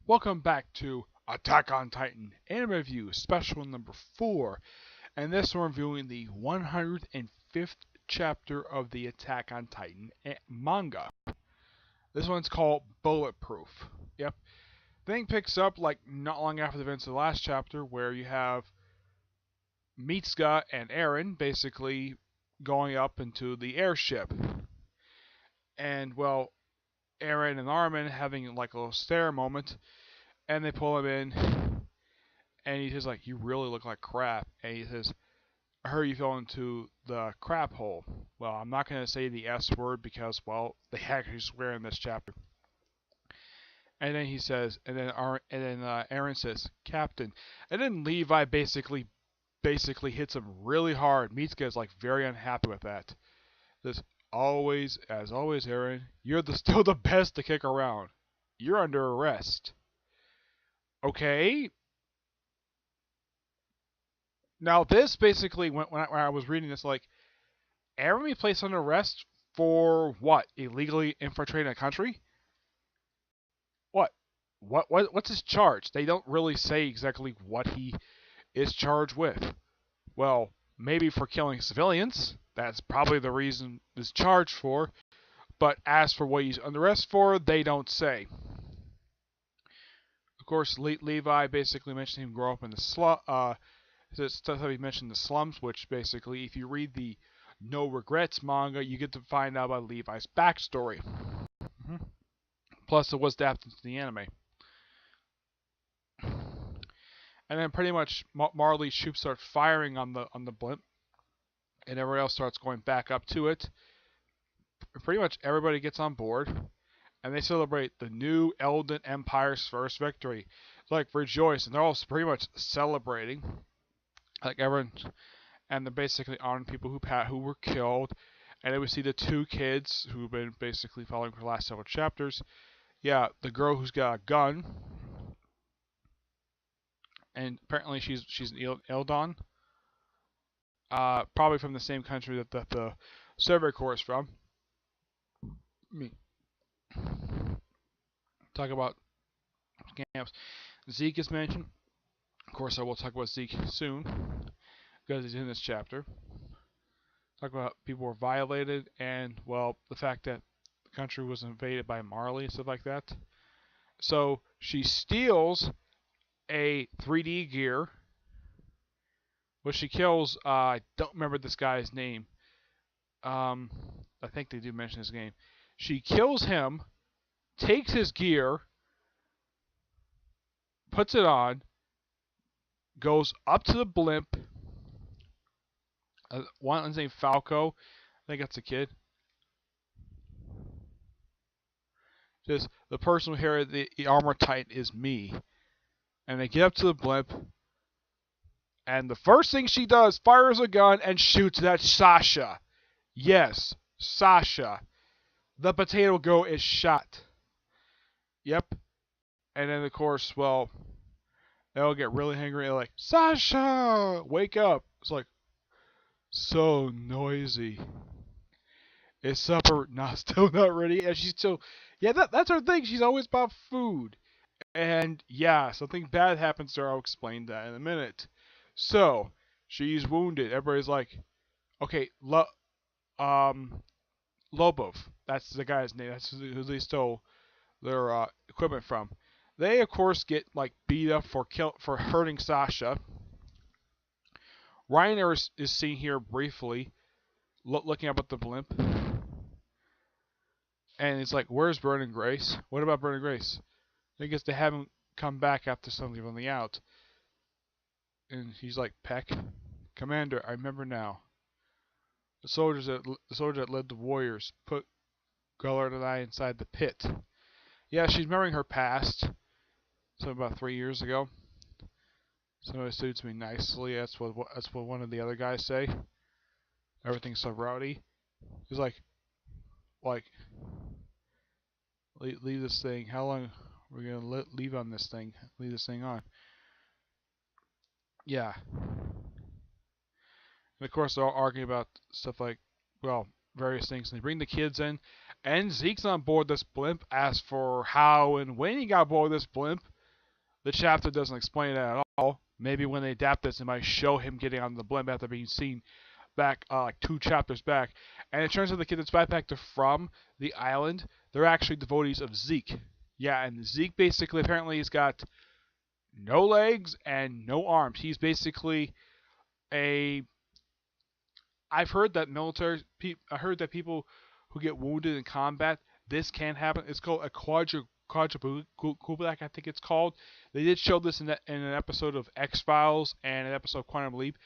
Welcome back to Attack on Titan Anime Review Special number 4, and this one reviewing the 105th chapter of the Attack on Titan manga. This one's called Bulletproof. Yep. Thing picks up like not long after the events of the last chapter, where you have Mitsuka and Eren basically going up into the airship. And, well, Eren and Armin having like a little stare moment, and they pull him in, and he says like, "You really look like crap." And he says, "I heard you fell into the crap hole." Well, I'm not gonna say the S word because, well, they actually swear in this chapter. And then he says, Eren says, "Captain," and then Levi basically hits him really hard. Mitsuka is like very unhappy with that. Says, "Always, as always, Eren, you're still the best to kick around. You're under arrest." Okay. Now this basically, when I was reading this, like, Eren be placed under arrest for what? Illegally infiltrating a country? What? What's his charge? They don't really say exactly what he is charged with. Well, maybe for killing civilians. That's probably the reason he's charged for. But as for what he's under arrest for, they don't say. Of course, Levi basically mentioned him grow up in the stuff he mentioned the slums, which basically, if you read the No Regrets manga, you get to find out about Levi's backstory. Mm-hmm. Plus, it was adapted to the anime. And then pretty much Marley's troops start firing on the blimp, and everyone else starts going back up to it. Pretty much everybody gets on board, and they celebrate the new Elden Empire's first victory. Like, rejoice, and they're all pretty much celebrating. Like, everyone, and they're basically honoring people who were killed. And then we see the two kids who've been basically following for the last several chapters. Yeah, the girl who's got a gun, and apparently she's an Eldon. Probably from the same country that the Survey Corps is from. Me. Talk about camps. Zeke is mentioned. Of course, I will talk about Zeke soon, because he's in this chapter. Talk about people were violated, and, well, the fact that the country was invaded by Marley and stuff like that. So she steals a 3D gear, which she kills. I don't remember this guy's name. I think they do mention his name. She kills him, takes his gear, puts it on, goes up to the blimp. One's named Falco. I think that's a kid. Says, "The person here, the armor titan, is me." And they get up to the blimp, and the first thing she does, fires a gun and shoots at Sasha. Yes, Sasha. The potato girl is shot. Yep. And then, of course, well, they'll get really angry. They're like, "Sasha, wake up." It's like, so noisy. Is supper still not ready? And she's still, yeah, that's her thing. She's always about food. And yeah, something bad happens to her. I'll explain that in a minute. So, she's wounded. Everybody's like, okay, Lobov. That's the guy's name. That's who they stole their equipment from. They, of course, get like beat up for hurting Sasha. Reiner is seen here briefly, looking up at the blimp, and it's like, "Where's Burning Grace? What about Burning Grace?" I guess they haven't come back after something on the out. And he's like, "Peck, Commander, I remember now. The soldier that led the warriors put Gullard and I inside the pit." Yeah, she's remembering her past. So about 3 years ago. So it suits me nicely. That's what one of the other guys say. Everything's so rowdy. He's like, leave this thing. How long are we gonna leave on this thing? Leave this thing on. Yeah. And of course, they're all arguing about stuff like, well, various things. And they bring the kids in, and Zeke's on board this blimp. Asks for how and when he got aboard this blimp. The chapter doesn't explain that at all. Maybe when they adapt this, it might show him getting on the blimp after being seen back like 2 chapters back. And it turns out the kid that's back from the island, they're actually devotees of Zeke. Yeah, and Zeke basically apparently has got no legs and no arms. He's basically a. I've heard that I heard that people who get wounded in combat, this can happen. It's called a quadriplegic, I think it's called. They did show this in an episode of X-Files and an episode of Quantum Leap.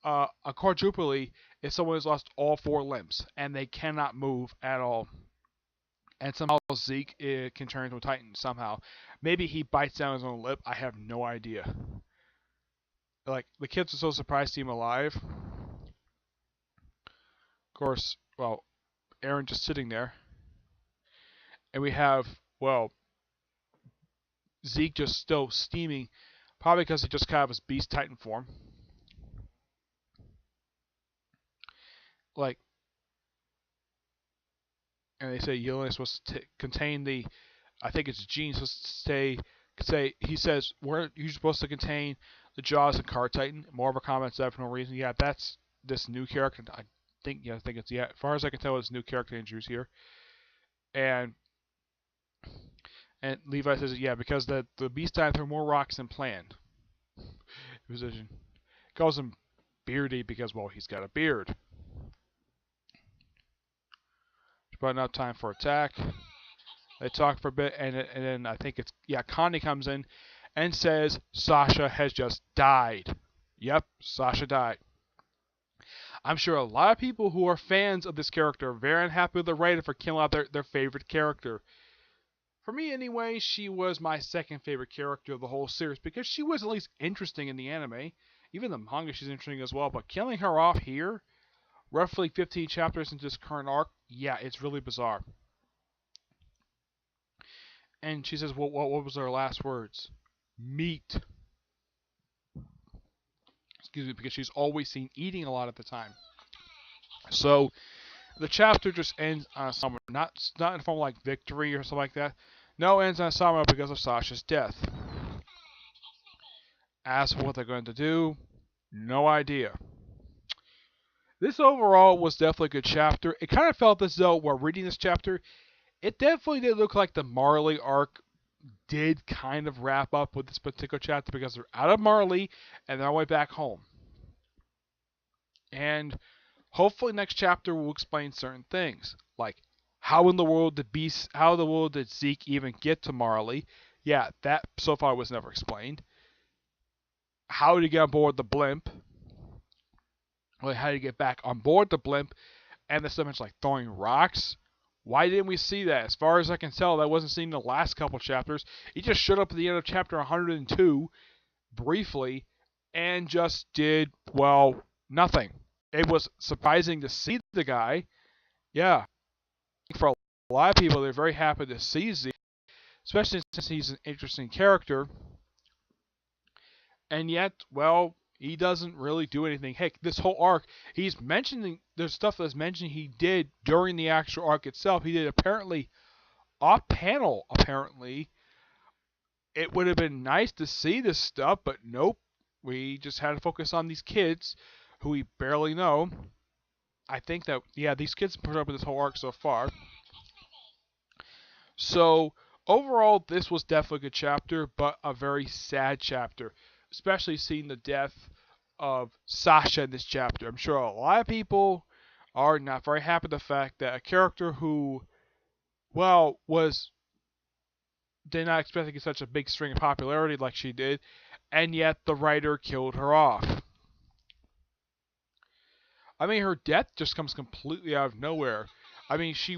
A quadriplegic is someone who's lost all 4 limbs and they cannot move at all. And somehow Zeke can turn into a Titan somehow. Maybe he bites down his own lip. I have no idea. Like, the kids are so surprised to see him alive. Of course, well, Aaron just sitting there. And we have, well, Zeke just still steaming. Probably because he just kind of his Beast Titan form. Like, and they say Yelena is supposed to contain the, I think it's Gene supposed to say, he says, you're supposed to contain the Jaws and Car Titan. More of a comment said for no reason. Yeah, that's this new character. I think it's, yeah, as far as I can tell, it's new character introduced here. And Levi says, yeah, because the Beast Titan threw more rocks than planned. Position. Calls him Beardy because, well, he's got a beard. But now time for attack. They talk for a bit, and then I think it's, yeah, Connie comes in and says Sasha has just died. Yep, Sasha died. I'm sure a lot of people who are fans of this character are very unhappy with the writer for killing out their favorite character. For me, anyway, she was my second favorite character of the whole series because she was at least interesting in the anime. Even the manga, she's interesting as well. But killing her off here, roughly 15 chapters into this current arc, yeah, it's really bizarre. And she says, well, what was her last words? Meat. Excuse me, because she's always seen eating a lot at the time. So the chapter just ends on a somber, not in a form like victory or something like that. No, it ends on a somber because of Sasha's death. As for what they're going to do, no idea. This overall was definitely a good chapter. It kind of felt as though while reading this chapter, it definitely did look like the Marley arc did kind of wrap up with this particular chapter because they're out of Marley and they're on their way back home. And hopefully next chapter will explain certain things, like how in the world did Zeke even get to Marley? Yeah, that so far was never explained. How did he get on board the blimp? Like, how did he get back on board the blimp? And there's so much like throwing rocks. Why didn't we see that? As far as I can tell, that wasn't seen in the last couple chapters. He just showed up at the end of chapter 102, briefly, and just did, well, nothing. It was surprising to see the guy. Yeah. For a lot of people, they're very happy to see Zeke, especially since he's an interesting character. And yet, well, he doesn't really do anything. Heck, this whole arc, he's mentioning, there's stuff that's mentioned he did during the actual arc itself. He did apparently off panel, apparently. It would have been nice to see this stuff, but nope. We just had to focus on these kids who we barely know. I think that, yeah, these kids put up with this whole arc so far. So, overall, this was definitely a good chapter, but a very sad chapter. Especially seeing the death of Sasha in this chapter. I'm sure a lot of people are not very happy with the fact that a character who, well, did not expect to get such a big string of popularity like she did, and yet the writer killed her off. I mean, her death just comes completely out of nowhere. I mean, she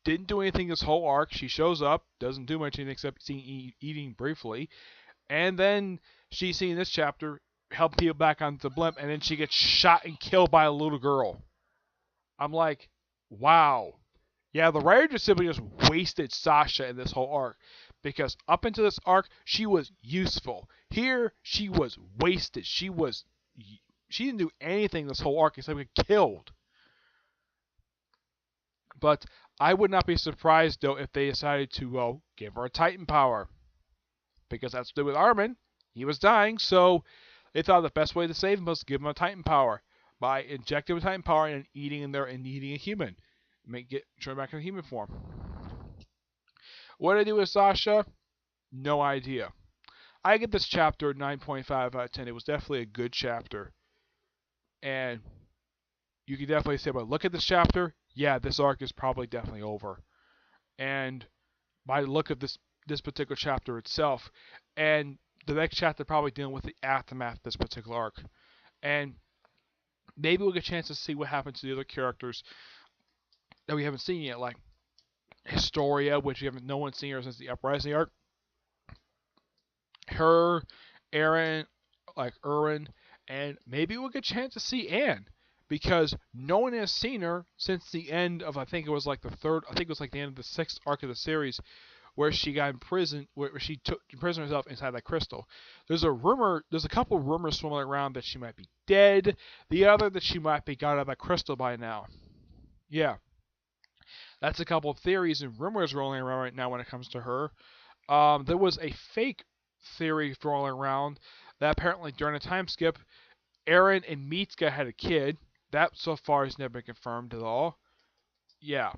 didn't do anything this whole arc. She shows up, doesn't do much except eating briefly, and then she's seen this chapter help people back onto the blimp, and then she gets shot and killed by a little girl. I'm like, wow. Yeah, the writer just simply just wasted Sasha in this whole arc. Because up into this arc, she was useful. Here, she was wasted. She didn't do anything this whole arc except get killed. But I would not be surprised, though, if they decided to, well, give her a Titan power. because that's what they did with Armin. He was dying, so they thought the best way to save him was to give him a Titan power by injecting him with Titan power and eating in there and eating a human, turn back into human form. What did I do with Sasha? No idea. I get this chapter 9.5 out of 10. It was definitely a good chapter, and you can definitely say, "But look at this chapter. Yeah, this arc is probably definitely over." And by the look of this particular chapter itself, and the next chapter probably dealing with the aftermath of this particular arc, and maybe we'll get a chance to see what happens to the other characters that we haven't seen yet, like Historia, which no one's seen her since the Uprising arc. Her, Eren, like Erwin, and maybe we'll get a chance to see Anne, because no one has seen her since the end of, I think it was like the end of the 6th arc of the series, where she got imprisoned, where she took imprisoned herself inside that crystal. There's a couple of rumors swimming around that she might be dead, the other that she might be got out of that crystal by now. Yeah. That's a couple of theories and rumors rolling around right now when it comes to her. There was a fake theory rolling around that apparently during a time skip, Eren and Mitsuka had a kid. That so far has never been confirmed at all. Yeah.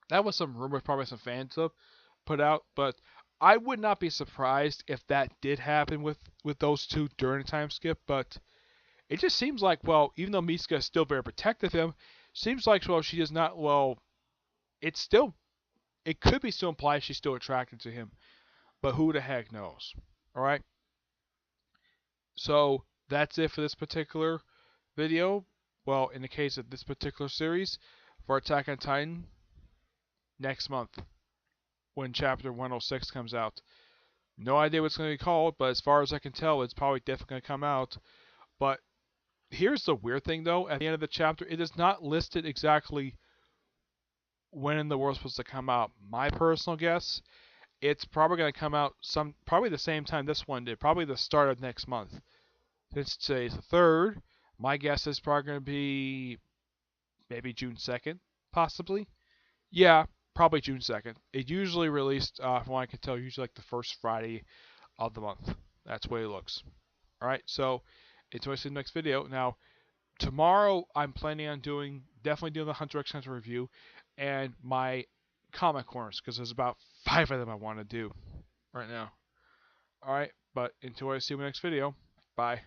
That was some rumors, probably some fans have put out, but I would not be surprised if that did happen with those two during a time skip, but it just seems like, well, even though Mitsuka is still very protective of him, seems like, well, she is not, well, it could be still implied she's still attracted to him, but who the heck knows? Alright? So, that's it for this particular video. Well, in the case of this particular series, for Attack on Titan, next month, when Chapter 106 comes out. No idea what it's going to be called, but as far as I can tell, it's probably definitely going to come out. But here's the weird thing, though. At the end of the chapter, it is not listed exactly when in the world it's supposed to come out. My personal guess, it's probably going to come out probably the same time this one did, probably the start of next month. Since today's the 3rd, my guess is probably going to be maybe June 2nd, possibly. Yeah, probably June 2nd. It usually released, from what I can tell, usually like the first Friday of the month. That's the way it looks. Alright, so until I see the next video. Now, tomorrow I'm planning on definitely doing the Hunter x Hunter review and my comic corners, because there's about 5 of them I want to do right now. Alright, but until I see you in the next video, bye.